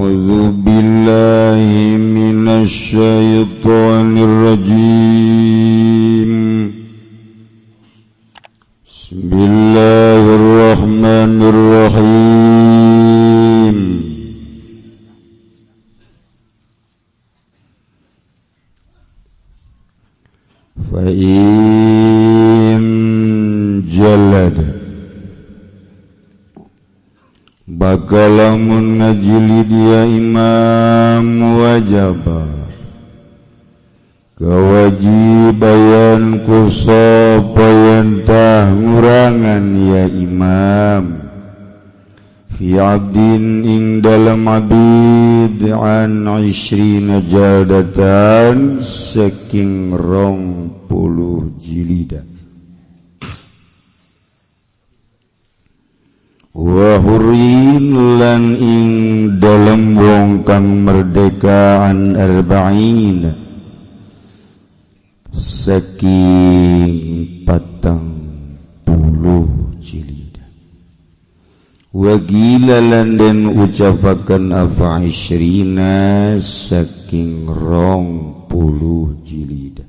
A'udzu billahi minasy syaithanir rajim. Bismillahirrahmanirrahim. Fa in jalada bakalamun najli dia imam wajaba kewajiban kusapayan tah ngurangan ya imam fi abdin ing dalam abid an 20 jaldatan saking 20 jilidah wa hurin lan ing dalam wong kang merdekaan 40 saking 40 jilidah wa gila lan den ucapaken afa 20 saking 20 jilidah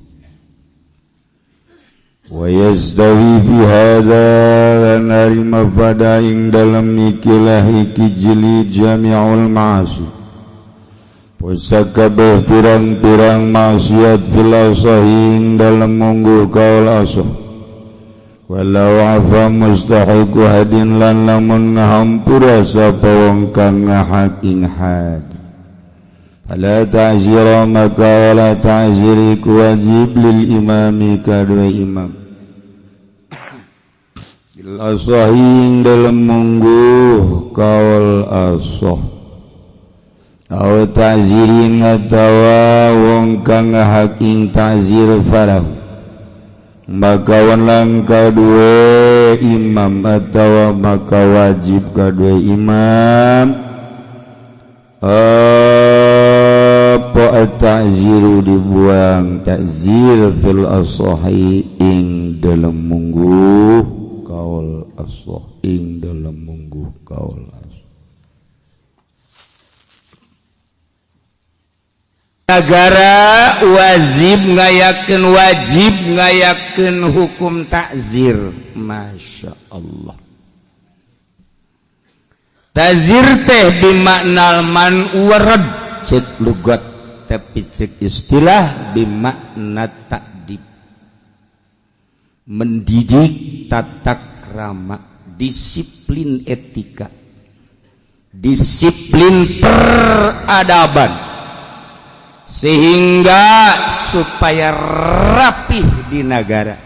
wa yazdawi fi hadza lan arima pada ing dalam ikilah iki jilid jami'ul ma'asi pusaka pirang-pirang maksiat fil asahin dalam mungguh kaul asah walau afa mustahiqu hadin lan lamun ngahampura sapa wong kang ngahaking had fala ta'zira maka wala ta'ziri wajib lil imami kadua imam bil asahin dalam mungguh kaul asah au ta'zirin atawa wong kang haking ta'zir falahu maka lang kadua imam atawa maka wajib kadua imam apa ta'ziru dibuang ta'zir fil asahi ing dalam mungguh kaul asah ing dalam mungguh kaul negara wajib ngayakeun hukum takzir. Masya Allah. Takzir teh bimakna man warad cek lugat tapi cek istilah bimakna ta'dib mendidik tata krama disiplin etika disiplin peradaban sehingga supaya rapih di negara.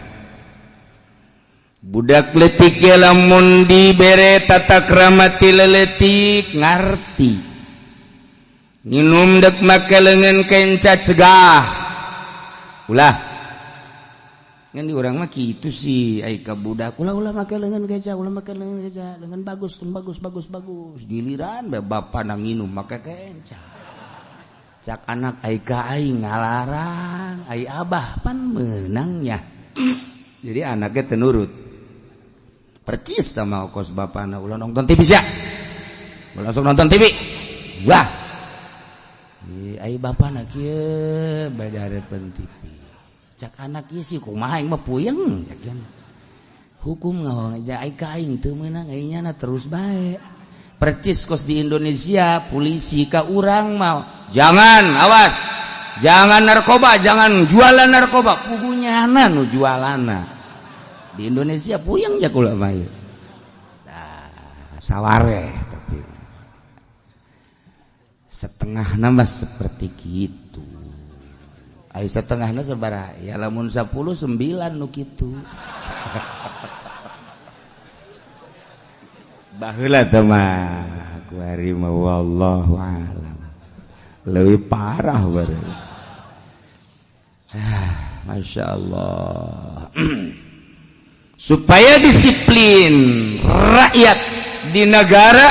Budak letik lamun dibere tata krama tileletik ngarti minum dek make leungeun kenca cegah ulah ngan di urang mah kitu sih ai ka budak ulah make leungeun kenca leungeun bagus giliran bapak nang nginum make kenca cak anak ai ka aing ngalarang ai abah pan menangnya jadi anaknya tenurut percis sama ongkos bapana ulah nonton TV sia ulah langsung nonton TV wah ai bapana kieu badarepeun TV cak anak ieu sih kumaha aing mah puyeng cak hukum ngawa ai ka aing teu meunang ai nya terus bae percis kos di Indonesia polisi ka urang mah jangan awas jangan narkoba jangan jualan narkoba pugunyana nu jualana di Indonesia puyeng ya kula mah saware tapi setengahna mah seperti kitu ai setengahna sabaraha ya lamun 10 9 nu kitu baheula teh mah kuari mah wallahu a'lam lebih parah baru. Masya Allah. Supaya disiplin rakyat di negara,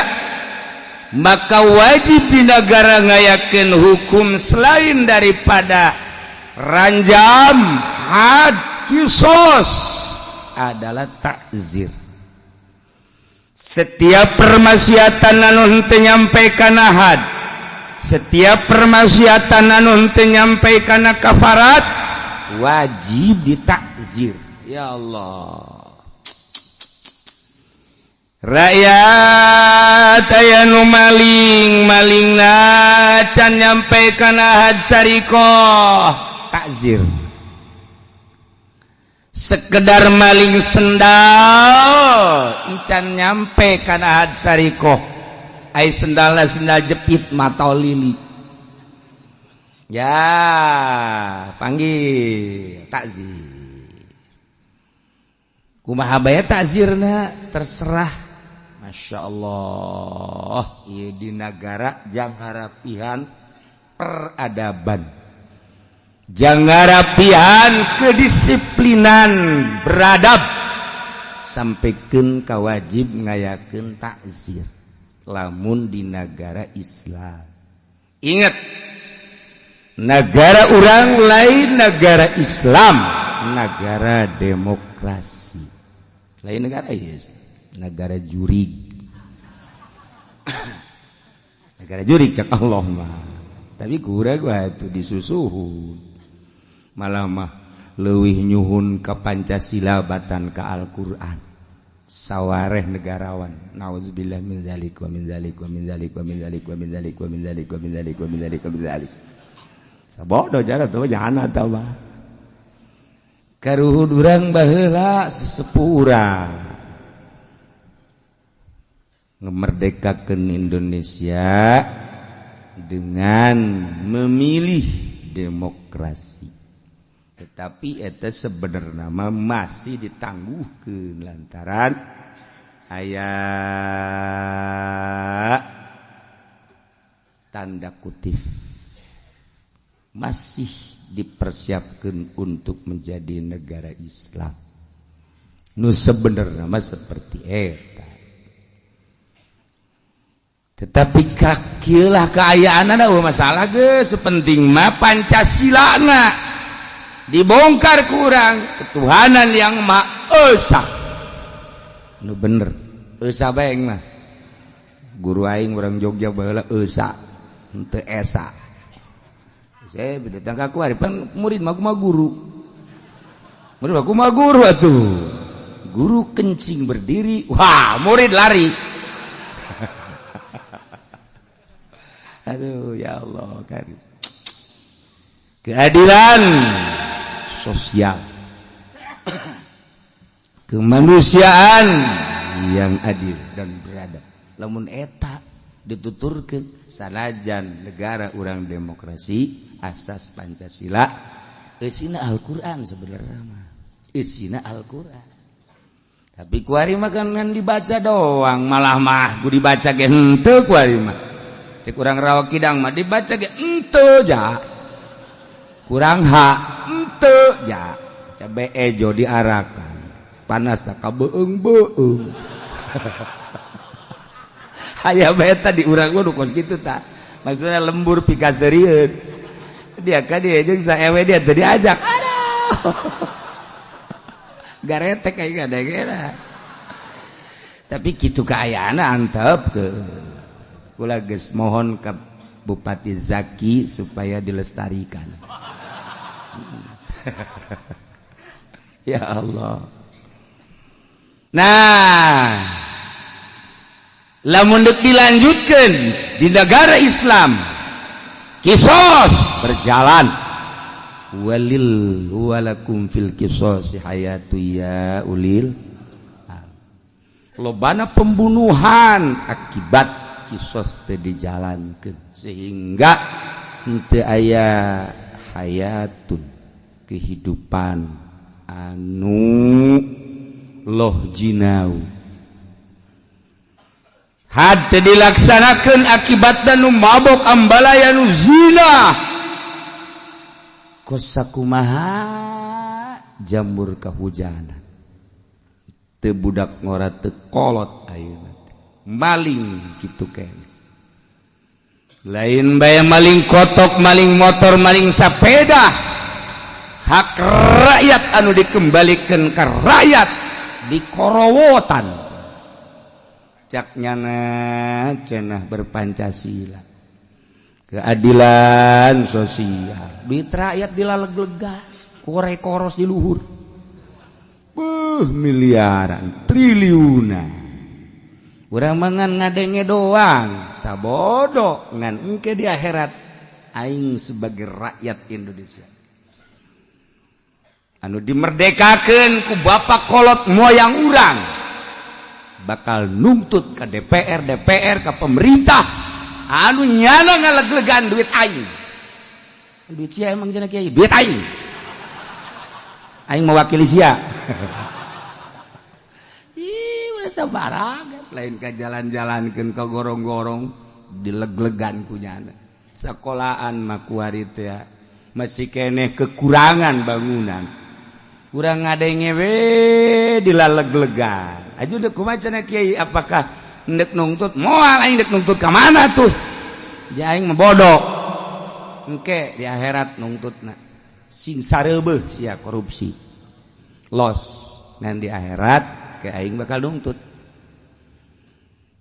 maka wajib di negara ngayakeun hukum selain daripada ranjam, had, kisos adalah takzir. Setiap permaksiatan anu henteu nyampe kana had setiap permaksiatan anu teu nyampe kana kafarat wajib ditakzir. Ya Allah, rakyat aya nu malingna can nyampe kana had syarikoh takzir. Sekedar maling sendal can nyampe kana had syarikoh ai sendalna sendal jepit mata lili. Ya panggil takzir. Kumaha bae takzirna terserah. Masya Allah, ieu di negara jang harapihan peradaban, jang harapihan kedisiplinan beradab, sampaikeun ka wajib ngayakeun takzir lamun di negara Islam. Ingat, negara urang lain negara Islam, negara demokrasi. Lain negara ya, negara jurig. Negara jurig cak Allah mah. Tapi kurang gua itu disusuhun. Malah mah leuwih nyuhun ka Pancasila batan ka Al-Qur'an. Sawareh negarawan. Nauzubillah min zalik wa min zalik wa min zalik wa min zalik wa min zalik wa min zalik wa min zalik wa min zalik wa min zalik. Sabodo jara tuh jangan tah mah. Karuhun urang baheula sesepuh urang ngemerdekakeun Indonesia dengan memilih demokrasi. Tetapi eta sebenarnya masih ditangguhkeun lantaran aya tanda kutip masih dipersiapkan untuk menjadi negara Islam. Nu sebenarnya mah seperti eta. Tetapi kakieulah kaayaanna masalah geus, penting mah Pancasilana dibongkar ku urang, ketuhanan yang Maha Esa. Nu bener, Esa bae mah. Guru aing urang Jogja baheula Esa, henteu Esa. Saya beda tangga ku pan murid mah kumaha guru. Murid mah kumaha guru atuh. Guru kencing berdiri, wah murid lari. Aduh ya Allah kan. Keadilan sosial. Kemanusiaan yang adil dan beradab. Lamun eta dituturkeun sanajan negara urang demokrasi asas Pancasila isina Al-Qur'an sebenarnya mah isina Al-Qur'an, tapi kuari mah kan dibaca doang, malah mah ku dibaca ge henteu kuari mah cek urang rawa kidang mah dibaca ge henteu ja kurang ha henteu ja cabe ejo diarakan panas tak kabeueung-beueung. Aya beta di urang gua nu kos kitu tah. Maksudna lembur pikaseureun. Dia ka dia jeung saewe dia teu diajak. Aduh. Garetek aya gadegena. Tapi kitu kaayaana antep ke. Kula geus mohon ka Bupati Zaki supaya dilestarikan. Ya Allah. Nah, lamun deuk dilanjutkeun di negara Islam kisos berjalan walil walakum fil qisas hayatu ya ulil lobana pembunuhan akibat kisos teu dijalankeun sehingga henteu aya hayatun kehidupan anu loh jinau had dilaksanakan akibat nu mabok ambalaya nu zina kosakumaha jamur kahujanan teu budak ngora teu kolot ayeuna maling kitu kene lain bae maling kotok maling motor maling sapeda hak rakyat anu dikembalikan ke rakyat dikorowotan cak nyana cenah berpancasila keadilan sosial. Duit rakyat dilaleg-lega, korek koros di luhur. Miliaran, triliunan. Urang mangan ngadenge doang, sabodo ngan engke di akhirat aing sebagai rakyat Indonesia. Anu dimerdekakeun ku bapak kolot moyang urang bakal nuntut ke DPR ke pemerintah anu nyana ngaleg-legan duit aing. Duit sia emang cenah kiai, duit aing. Aing mewakili sia. Udah sabaraga lain ka jalan-jalankeun ka gorong-gorong dileg-legan ku nyana. Sekolahan mah kuari teh masih keneh kekurangan bangunan. Urang ngadenge we dilaleg-legan. Aju deuk kumaha cenah kiai, apakah hendak nuntut moal aing hendak nuntut ka mana tuh? Ja aing mah bodoh. Engke di akhirat nuntutna sing sareubeuh sia korupsi. Los ngan di akhirat ke aing bakal nuntut.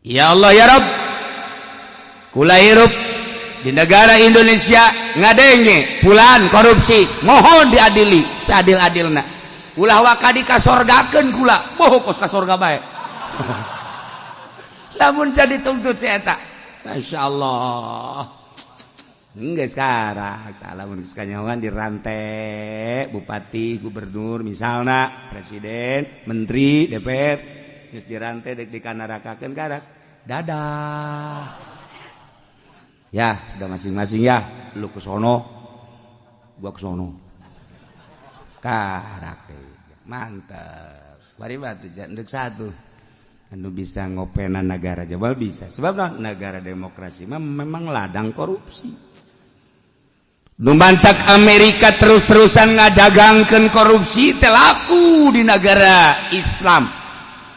Ya Allah ya Rabb, kula hirup di negara Indonesia ngadenge pulaan korupsi, mohon diadili seadil-adilna. Ulah wakadi kasorgakeun kula, boh kos kasorga bae. Lamun jadi tuntut si eta, masyaallah. Enggak sekarang, lamun sekanyawan dirantai bupati, gubernur, misalnya presiden, menteri, DPR, geus dirantai dek dikanarakakeun karak. Dadah. Ya, udah masing-masing ya, lu ke sono, gua ke sono. Karak deh. Mantap. Mari batu jandek satu. Anu bisa ngopenan negara jabal bisa. Sebab negara demokrasi memang ladang korupsi. Numantak Amerika terus-terusan ngadagangkeun korupsi teh laku di negara Islam.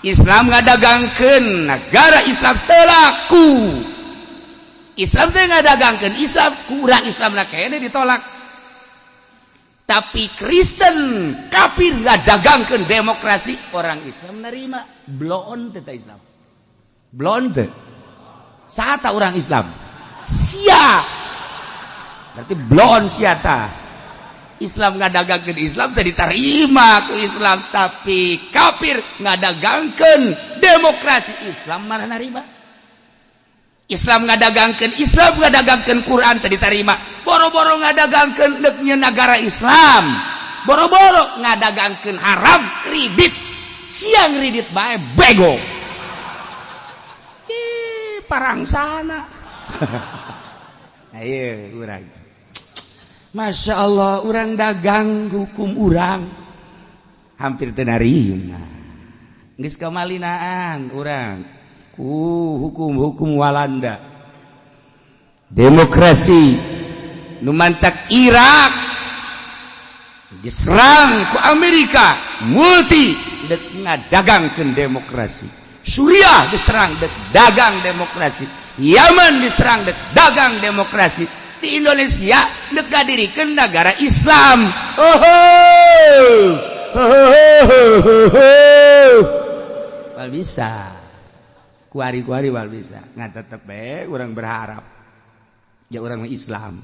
Islam ngadagangkeun negara Islam teh laku. Islam teh ngadagangkeun Islam kurang Islamna kene ditolak. Tapi Kristen kafir ngadagangkeun demokrasi orang Islam nerima. Bloon teh Islam. Bloon teh. Saha orang Islam? Sia. Berarti blon siata. Islam ngadagangkeun Islam teh diterima ku Islam, tapi kafir ngadagangkeun demokrasi Islam mana narima. Islam ngadagangkeun Islam ngadagangkeun Quran teh diterima. Boro-boro ngadagangkeun deuknya negara Islam. Boro-boro ngadagangkeun haram kredit. Siang kredit bae bego. Parang sana. Ayo urang. Masya Allah, orang dagang hukum orang hampir tenarima. Geus kamalinaan orang hukum Walanda. Demokrasi nu mantak Irak diserang ku Amerika multi dek ngadagangkeun demokrasi. Suriah diserang dek dagang demokrasi. Yaman diserang dek dagang demokrasi. Di Indonesia dek ngadirikeun negara Islam. Wal bisa. Kuari-kuari wal bisa. Ngan tetep bae urang berharap ya urang Islam.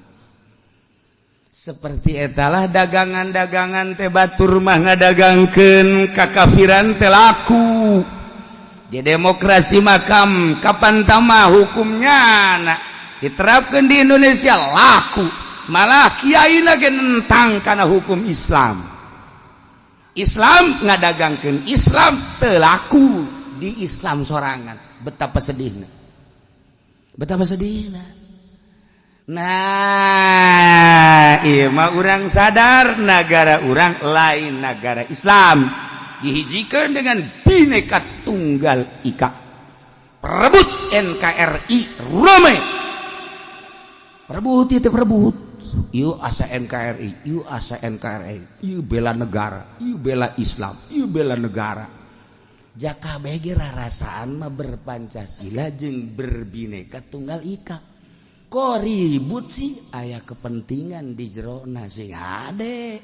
Seperti etalah dagangan-dagangan teh batur mah ngadagangkeun kakafiran teh laku. Di demokrasi makam kapan tamah hukumnya diterapkan di Indonesia laku, malah kiaina ge nentang kana hukum Islam. Islam ngadagangkeun Islam teu laku di Islam sorangan. Betapa sedihna. Betapa sedihna. Nah, ieu mah urang sadar negara urang lain negara Islam. Dihijikeun dengan Bhinneka Tunggal Ika. Perebut NKRI rame. Perebut itu perebut. Ieu asa NKRI, ieu asa NKRI, ieu bela negara, ieu bela Islam, ieu bela negara. Jaka bege rarasaan mah berpancasila jeung berbineka tunggal ika. Kok ribut sih aya kepentingan di jerona sing ade.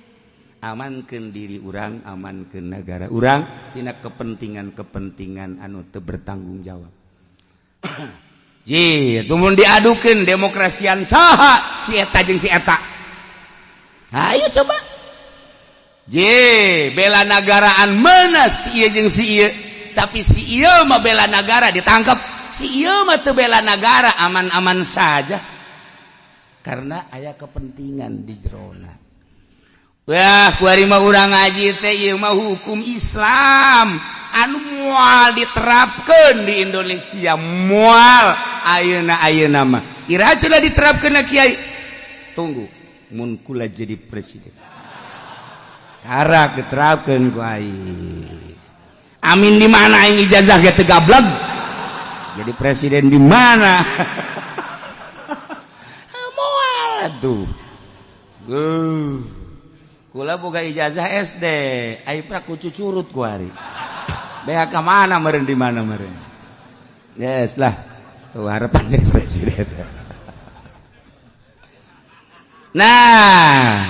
Amankeun diri urang, amankeun negara urang tina kepentingan-kepentingan anu teu bertanggung jawab. tumun diadukeun demokrasian saha si eta jeung si eta. Ayo coba. Bela nagaraan mana si ieu jeung si ieu. Tapi si ieu mah bela negara ditangkap. Si ieu mah teu bela negara, aman-aman saja. Karena aya kepentingan di jerona. Wah, kuari mah urang ngaji teh ieu mah hukum Islam anu moal diterapkeun di Indonesia, moal ayeuna mah. Ira cenah diterapkeun Kiai. Tunggu, mun kula jadi presiden. Karak diterapkeun ku aing. Amin di mana aing ijazah ge teu gablek. Jadi presiden di mana? Moal atuh. Kula boga ijazah SD, ai pra ku cucurut ku ari. Beha ka mana meureun di mana meureun? Yes lah. Tuh harapan jadi presiden. Nah,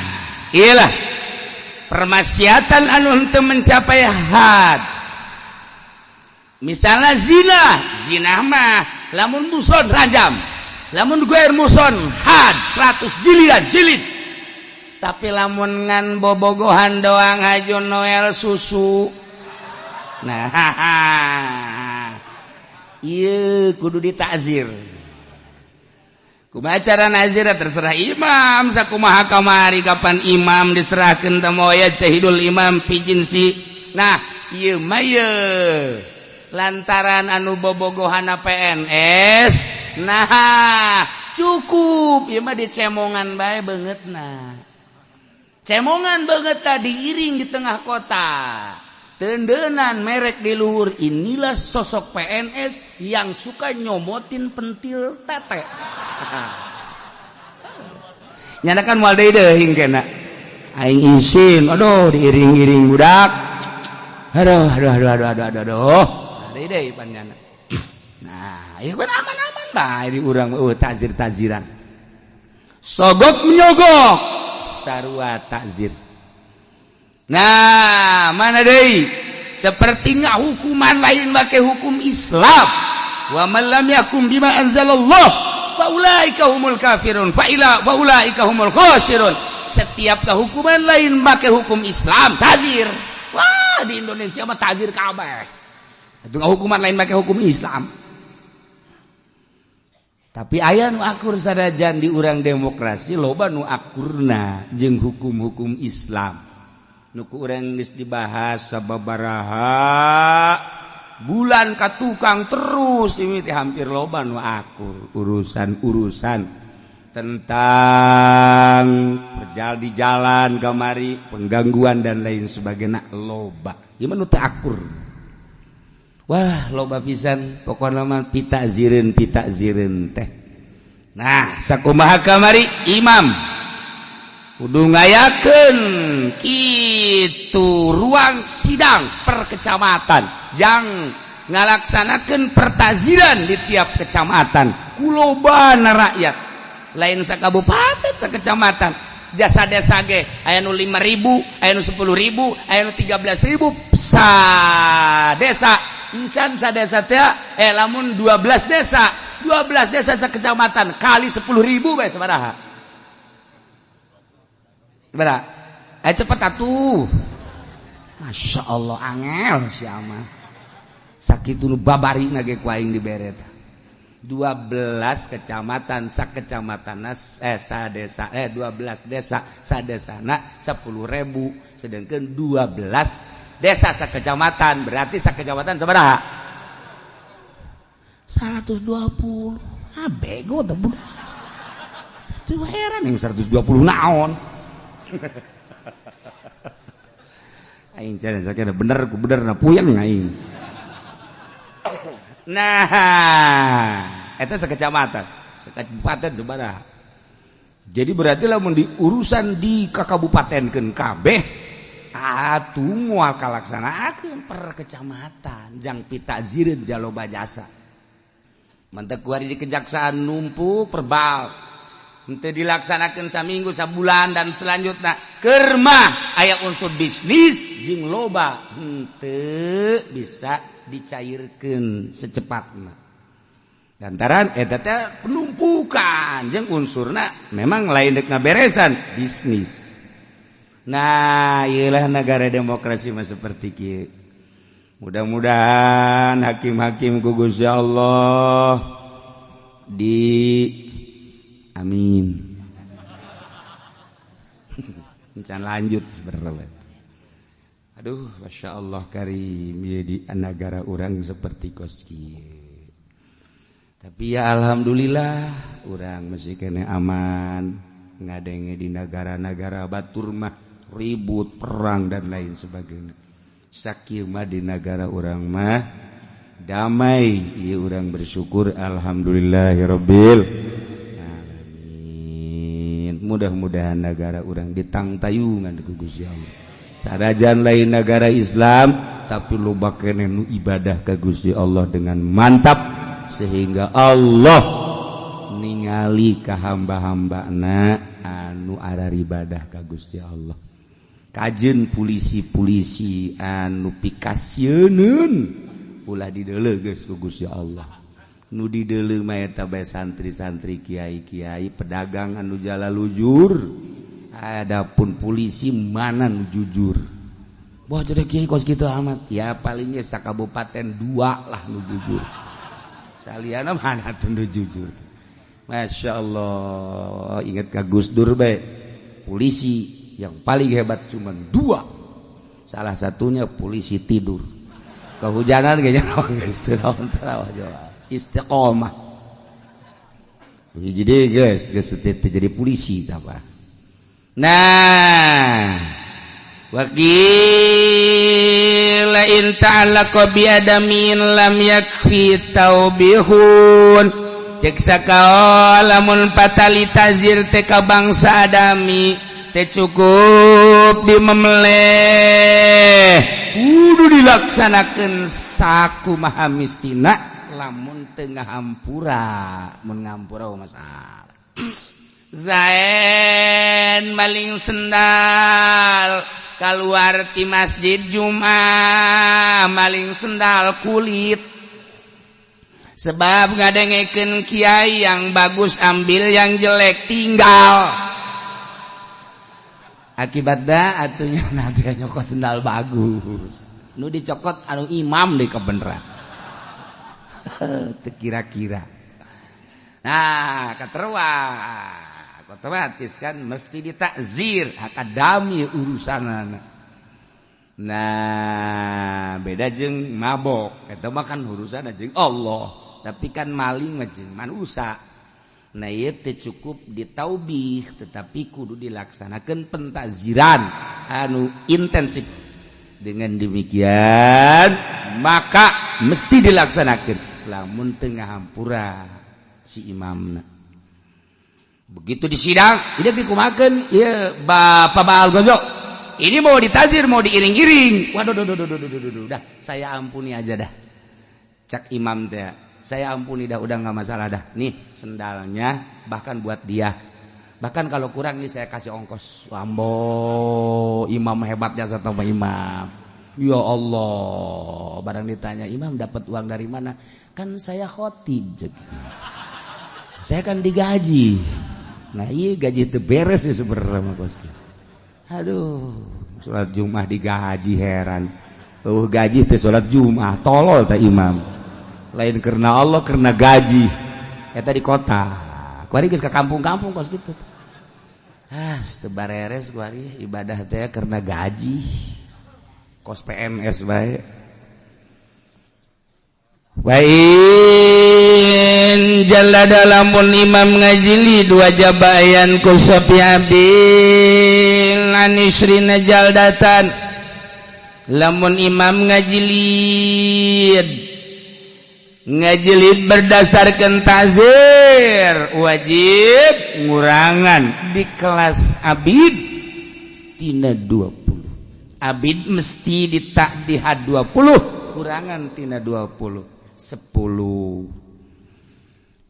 iyalah permaksiatan anu henteu mencapai had. Misalnya zina mah lamun muson rajam, lamun goer muson had 100 jilid. Tapi lamun ngan bobogohan doang hajo Noel susu. Nah, ieu kudu ditakzir. Kumaha cara nazir terserah imam sakumaha kamari kapan imam diserahkeun teh moya tahidul imam pijinsi. Nah, ieu mah lantaran anu bobogohana PNS. Nah, cukup ieu mah dicemongan bae beungeutna. Cemongan banget tadi iring di tengah kota. Tendenan merek di luhur, inilah sosok PNS yang suka nyomotin pentil tete. Nyanakan moal deui deung kena. Aing isin, aduh diiring-iring budak. Aduh. Deui pan nyana. Nah, ieu kan aman-aman bae di urang tazir-taziran. Sogok menyogok. Sarua takzir. Nah, mana deui? Sepertinya hukuman lain make hukum Islam. Wa man lam yakum bima anzalallah fa ulaika humul kafirun fa ulaika humul khasirun. Setiap hukuman lain make hukum Islam takzir. Wah, di Indonesia mah takzir kabeh. Itu hukuman lain make hukum Islam. Tapi aya nu akur sadajan di urang demokrasi loba nu akurna jeung hukum-hukum Islam. Nu ku urang geus dibahas sababaraha bulan ka tukang terus ini hampir loba nu akur urusan-urusan tentang perjal di jalan kamari penggangguan dan lain sebagainya loba. Ieu mah nu teu akur. Wah, loba pisan pokona mah pitazireun teh. Nah, sakumaha kamari imam kudu ngayakeun kitu ruang sidang per kecamatan jang ngalaksanakeun pertaziran di tiap kecamatan kulobana rakyat lain sakabupaten sakecamatan jasa desa ge aya nu 5.000 aya nu 10.000 aya nu 13.000 sa desa encan sadesa teh lamun 12 desa sakecamatan kali 10.000 bae sabaraha? Sabaraha? Ayo cepet atuh. Masya Allah angel si ama. Sakitu nu babarina ge ku aing dibere teh. 12 kecamatan sakecamatanna sadesa 12 desa sadesana 10.000 sedangkan 12 desa sakecamatan berarti sakecamatan sabaraha? 120. Bego teh budak. Satu heran yang 120 naon. Aing sakira bener ku bener na puyeng aing. Nah, eta sakecamatan, sakabupaten sabaraha? Jadi berarti lamun di urusan di kakabupatenkeun kabeh atuh moal kalaksanaakeun per kecamatan jang pitazireun jaloba jasa. Mantek kuari di kejaksaan numpuk perbal. Henteu dilaksanakeun saminggu sabulan dan selanjutnya keur mah aya unsur bisnis jeung loba henteu bisa dicairkeun secepatna. lantaran eta teh penumpukan jeung unsurna memang lain dek ngaberesan bisnis. Nah iyalah negara demokrasi mah seperti kieu. Mudah-mudahan hakim-hakim ku Gusti Allah amin. Encan lanjut sebenarnya. Aduh, masya Allah karim ya di negara orang seperti kos kieu. Tapi ya alhamdulillah orang masih kena aman. Ngadenge di negara-negara batur mah ribut, perang dan lain sebagainya. Sakieu mah di negara orang mah damai. Ieu urang bersyukur alhamdulillahirabbil alamin. Mudah-mudahan negara orang ditangtayungan ku Gusti Allah. Sadajan lain negara Islam tapi loba keneh nu ibadah ka Gusti Allah dengan mantap sehingga Allah ningali ka hamba-hambana anu ada ibadah ka Gusti Allah. Kajen polisi-polisi anu pikasieun ulah dideuleu geus ku Gusti Allah. Nu dideuleu mah eta bae santri-santri, kiai-kiai, pedagang anu jala lujur. Adapun polisi mana nu jujur. Wah jadi kiai kos kitu amat. Ya palingnya sakabupaten 2 lah nu jujur. Saliana mana tuh nu jujur. Masya Allah. Ingat ka Gus Dur bae. Polisi yang paling hebat cuma 2. Salah satunya polisi tidur. Kehujanan kayaknya istiqomah. Jadi guys, jadi polisi apa? Nah, wakila in ta'alaqa bi adamin lam yakfi taubihun. Cek sakao lamun patali tazir te ka bangsa adami teh cukup dimemeleh. Kudu dilaksanakeun sakumaha mistina lamun teu ngahampura. Mun ngahampura masalah. Zain maling sendal keluar ti masjid Jumat maling sendal kulit sebab ngadengekeun kiai yang bagus ambil yang jelek tinggal akibatna atunya nanti nyokot sendal bagus nu dicokot anu imam deh kebeneran teu kira-kira. Nah kateruan otomatis kan mesti ditakzir akadami urusanana. Nah beda jeung mabok eta mah kan urusanna jeung Allah tapi kan maling mah jeung manusia. Nah ieu teh cukup ditaubih tetapi kudu dilaksanakeun pentakziran anu intensif. Dengan demikian maka mesti dilaksanakeun lamun teu ngahampura si imamna. Begitu di sidang, ini dikumakeun, ya Bapak Baal Gozok. Ini mau ditazir, mau diiring-iring. Waduh, dah, saya ampuni aja dah. Cak imam teh, saya ampuni dah, udah nggak masalah dah. Nih sendalnya, bahkan buat dia. Bahkan kalau kurang nih saya kasih ongkos. Wambo, imam hebatnya satu imam. Ya Allah, barang ditanya imam dapat uang dari mana? Kan saya khotib. Saya kan digaji. Nah iya gaji itu beres ya sebenarnya bos. Aduh, sholat Jumat digaji heran. Gaji itu sholat Jumat tolol tak imam. Lain karena Allah karena gaji. Eta di kota. Kuari geus ka kampung-kampung kos gitu. Teu bareres kuari ibadah teh karena gaji. Kos PNS bae. Wain jalla dalamun imam ngajili 2 jabayan ku sapi abil anisrina jaldatan lamun imam ngajilid berdasarkan tazir wajib ngurangan di kelas abid tina 20 abid mesti ditakdiha 20 kurangan tina 20 10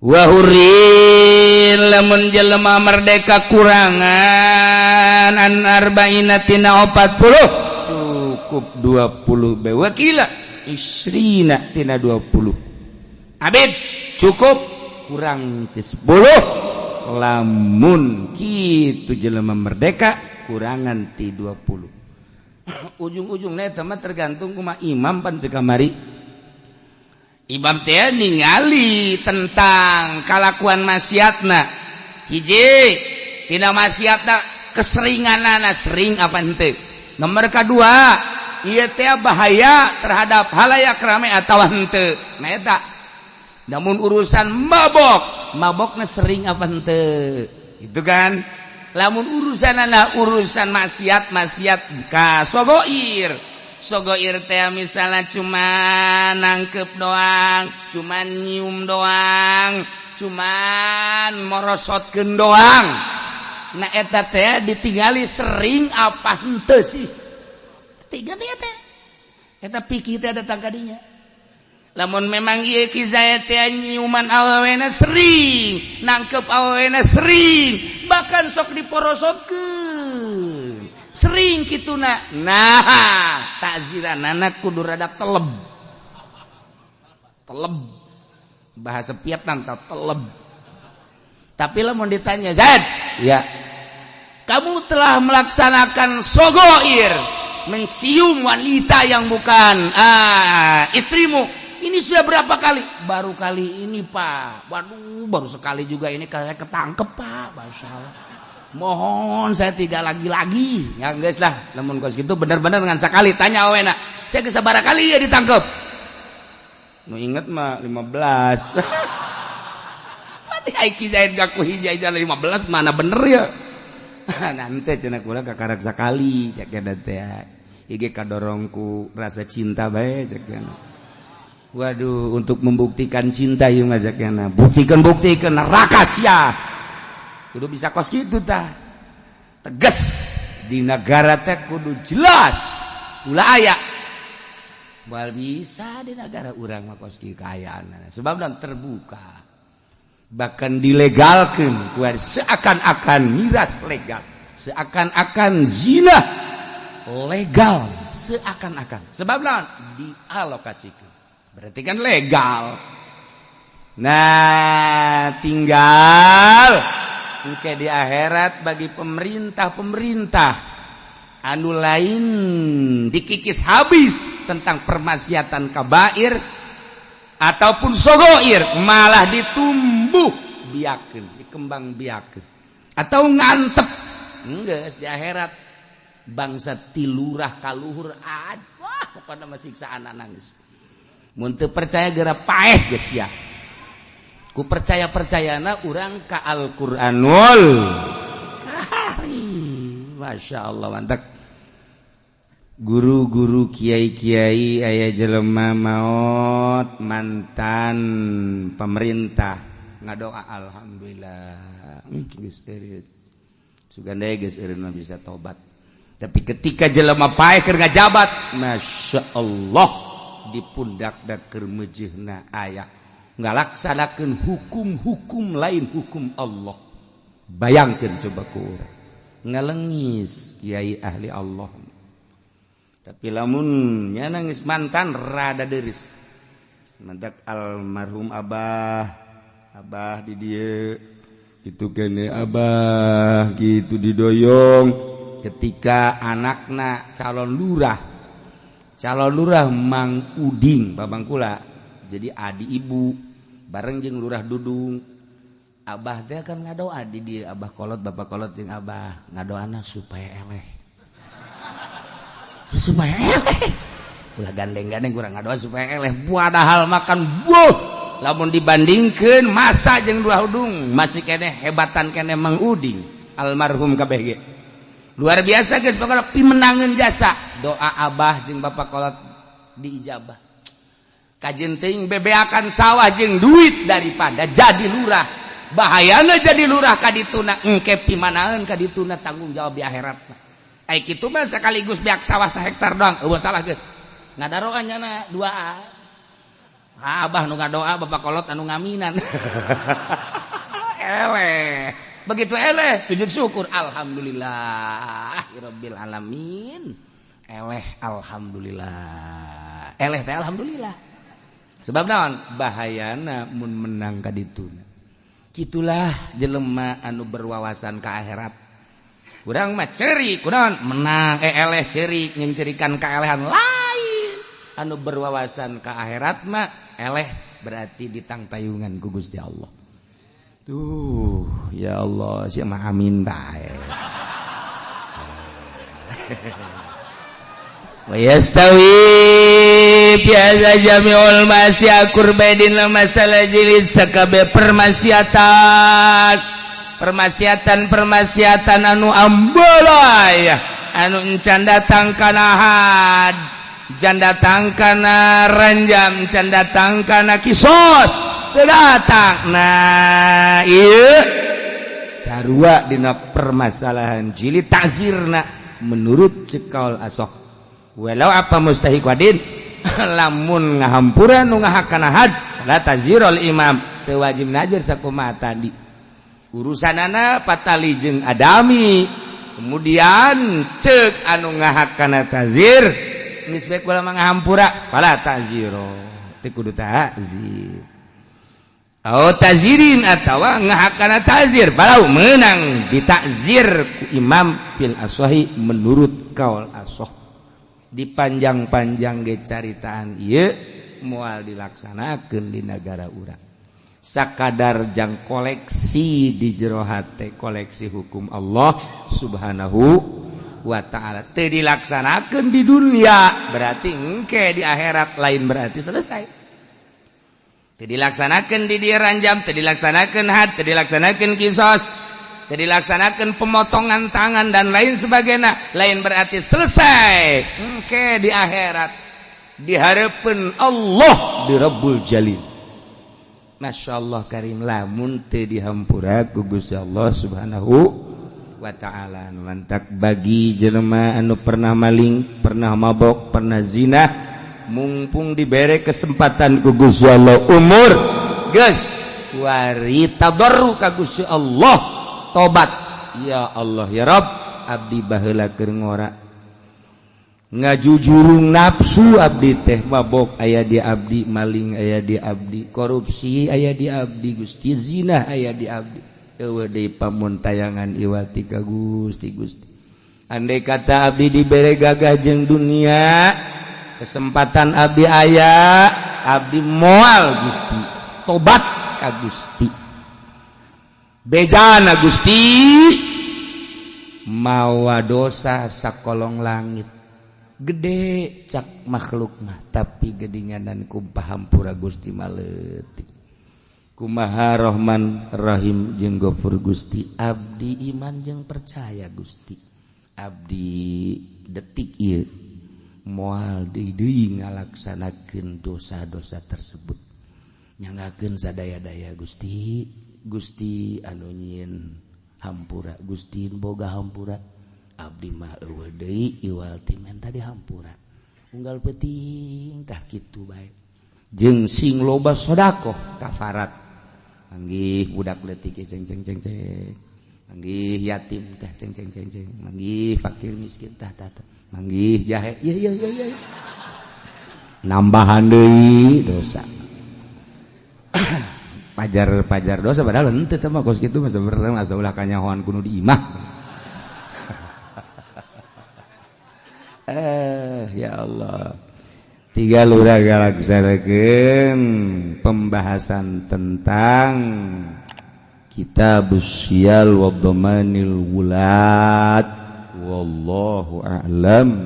wahurin lamun jelema merdeka kurangan an arba'ina tina 40 cukup 20 bewakila isrina tina 20 abid cukup kurang 10 lamun kitu jelema merdeka kurangan ti 20 ujung-ujungna eta mah tergantung kumaha imam pan sekamari imam teh ningali tentang kalakuan maksiatna hiji tina maksiatna keseringanana sering apa henteu nomor kedua ieu teh bahaya terhadap halayak rame atawa henteu nah eta namun urusan mabokna sering apa henteu itu kan lamun urusan maksiat ka sogoir teh misalnya cuma nangkep doang cuma nyium doang cuma morosotkeun doang nah eta teh ditinggali sering apa henteu sih tiga teh eta pikir teh datang ka dinya lamun memang ieu kisah teh nyiuman awewena sering nangkep awewena sering bahkan sok diporosotkeun sering kituna nah takziranana kudu rada teleb bahasa Vietnam teleb tapi lamun ditanya Zad ya kamu telah melaksanakan sogoir mencium wanita yang bukan istrimu ini sudah berapa kali baru kali ini Pak waduh baru sekali juga ini saya ketangkep Pak masyaallah mohon saya tidak lagi ya guys lah namun kos gitu benar-benar dengan sekali tanya awena saya kesabar kali ya ditangkep nu inget mah 15 tadi aiki zaid gaku hiji aja 15 mana bener ya nanti cenah kula kakarak sakali cek ada teh ige kadorongku rasa cinta bae cek waduh untuk membuktikan cinta ieu ngajakna buktikan neraka sia kudu bisa kos gitu tah tegas di negara teh kudu jelas ulah aya moal bisa di negara urang mah kos kieu kaayaanna sebab dan terbuka bahkan dilegalkeun ku seakan-akan miras legal seakan-akan zina legal seakan-akan sebab naon dialokasikeun berarti kan legal nah tinggal engke di akhirat bagi pemerintah anu lain dikikis habis tentang permaksiatan kabair ataupun sogoir malah ditumbuh biakeun dikembang biakeun atau ngantep geus di akhirat bangsa tilurah kaluhur wah pokona mah siksaan nangis mun teu percaya geura paeh geus ya ku percayana urang ka Al-Qur'anul Masya Allah mantap guru-guru kiai-kiai aya jelema maot mantan pemerintah ngadoa alhamdulillah geus teh suganda geus eureun bisa tobat tapi ketika jelema paeh keur ngajabat Masya Allah di pundak da keur meujeuhna aya ngalaksanakeun hukum-hukum lain hukum Allah bayangkeun coba ku urang ngalengis kiai ahli Allah tapi lamun nya nangis mantan rada deuris mantak almarhum abah di dieu itu kene abah gitu didoyong ketika anakna calon lurah Mang Uding babangkula jadi adi ibu bareng jeung lurah Dudung abah teh kan ngadoa di dieu abah kolot bapak kolot jeung abah ngadoana supaya eleh ulah gandeng-gandeng kurang ngadoa supaya eleh padahal makan buah lamun dibandingkeun masa jeung lurah Dudung masih kene hebatan kene Mang Uding almarhum kabeh ge luar biasa geus pokona pimenangeun jasa doa abah jeung bapak kolot diijabah kajen teuing bebeakan sawah jeung duit daripada jadi lurah bahayana jadi lurah ka dituna engke pimanaeun ka dituna tanggung jawab di akhirat ai kitu mah sakaligus beak sawah 1 hektar doang eueuh salah geus ngadaroa nyana doa abah nu ngadoa bapak kolot anu ngaminan eleh begitu eleh sujud syukur alhamdulillah rabbil alamin eleh alhamdulillah eleh teh alhamdulillah sebab naon bahayana mun menang ka dituna. Kitulah jelema anu berwawasan ka akhirat. Urang mah ceurik kunaon menang eleh ceurik nyencerikan kaelehan lain. Anu berwawasan ka akhirat mah eleh berarti ditangtayungan ku Gusti Allah. Tuh, ya Allah, sia mah amin bae. Wa yastawi biasa jami'ul masya kurbedin masalah jilid sakabe permaksiatan anu ambolay anu encan datang kana had jan datang kana ranjam encan datang kana kisos datang. Nah ieu sarua dina permasalahan jilid ta'zirna menurut cekaul asoh walau apa mustahiq wadin lamun ngahampura nu ngahakana had la ta'zirul imam teu wajib najer sakumaha tadi urusanana patali jeung adami. Kemudian ceuk anu ngahakana ta'zir geus bae kula ngahampura fala ta'ziro teu kudu ta'zir. Tazirin atawa ngahakana ta'zir balau menang ditakzir ku imam fil aswahi menurut kaul asoh. Dipanjang-panjang ge caritaan ieu moal dilaksanakeun di negara urang. Sakadar jang koleksi di jero hate koleksi hukum Allah Subhanahu wa ta'ala teu dilaksanakeun di dunia berarti engke di akhirat lain berarti selesai. Dilaksanakan di dia ranjam, dilaksanakan had, dilaksanakan kisos, dilaksanakan pemotongan tangan dan lain sebagainya. Lain berarti selesai. Oke di akhirat diharapkan Allah di Rabbul Jalil. Masya Allah karim lamun teu dihampura ku Gusti Allah Subhanahu wa ta'ala. Mantak bagi jelema anu pernah maling, pernah mabok, pernah zina, mumpung diberi kesempatan ku Gusti Allah umur geus wari tadarru ka Gusti Allah tobat ya Allah ya Rabb abdi baheula keur ngora ngajujurung nafsu abdi teh mabok aya di abdi maling aya di abdi korupsi aya di abdi Gusti zina aya di abdi eueuh deui pamuntayangan iwati ka Gusti andai kata abdi diberi gagah jeung dunia kesempatan abdi aya abdi moal Gusti tobat ka Gusti bejana Gusti mawa dosa sakolong langit gede cak makhluk mah tapi gedinganan kumpah hampura Gusti maleutik kumaha Rahman Rahim jeung Ghafur Gusti abdi iman jeung percaya Gusti abdi detik ieu moal deui ngalaksanakeun dosa-dosa tersebut nyangakeun sadaya-daya Gusti anu nyieun hampura Gusti boga hampura abdi mah eueuh deui iwal timen tadi hampura unggal peuting tah kitu bae jeung sing loba sedekah kafarat manggih budak leutik ceng manggih yatim teh ceng manggih fakir miskin tah manggih jahe ya nambahan deui dosa pajar dosa padahal henteu teh mah kos kitu mah sabenerna asa ulah kanyahoan kudu diimah ya Allah tiga lurah galaksanakeun pembahasan tentang Kitabus Syal wa Dhamanil Wulad wallahu a'lam